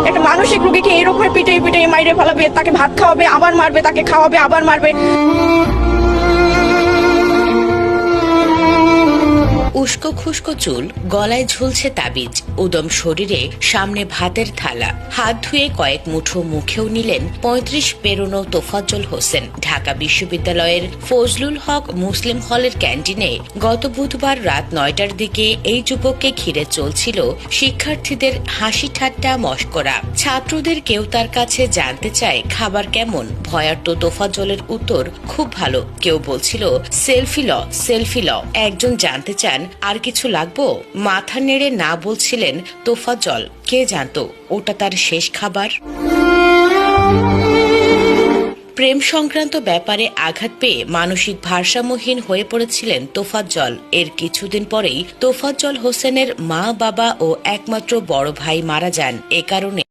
একটা মানসিক রোগীকে এরকম পিটে পিটে মাইরে ফেলাবে, তাকে ভাত খাওয়াবে, আবার মারবে, তাকে খাওয়াবে, আবার মারবে। উস্কো খুস্কো চুল, গলায় ঝুলছে তাবিজ, উদম শরীরে, সামনে ভাতের থালা, হাত ধুয়ে কয়েক মুঠো মুখেও নিলেন 35 পেরোনো তোফাজ্জল হোসেন। ঢাকা বিশ্ববিদ্যালয়ের ফজলুল হক মুসলিম হলের ক্যান্টিনে গত বুধবার রাত 9টার দিকে এই যুবককে ঘিরে চলছিল শিক্ষার্থীদের হাসি ঠাট্টা মশকরা। ছাত্রদের কেউ তার কাছে জানতে চায় খাবার কেমন। ভয়ার্ত তোফাজ্জলের উত্তর, খুব ভালো। কেউ বলছিল সেলফি ল, সেলফি ল। একজন জানতে চান আর কিছু লাগবো? মাথা নেড়ে না বলছিলেন তোফাজ্জল। কে জানতো ওটা তার শেষ খাবার। প্রেম সংক্রান্ত ব্যাপারে আঘাত পেয়ে মানসিক ভারসাম্যহীন হয়ে পড়েছিলেন তোফাজ্জল। এর কিছুদিন পরেই তোফাজ্জল হোসেনের মা, বাবা ও একমাত্র বড় ভাই মারা যান। এ কারণে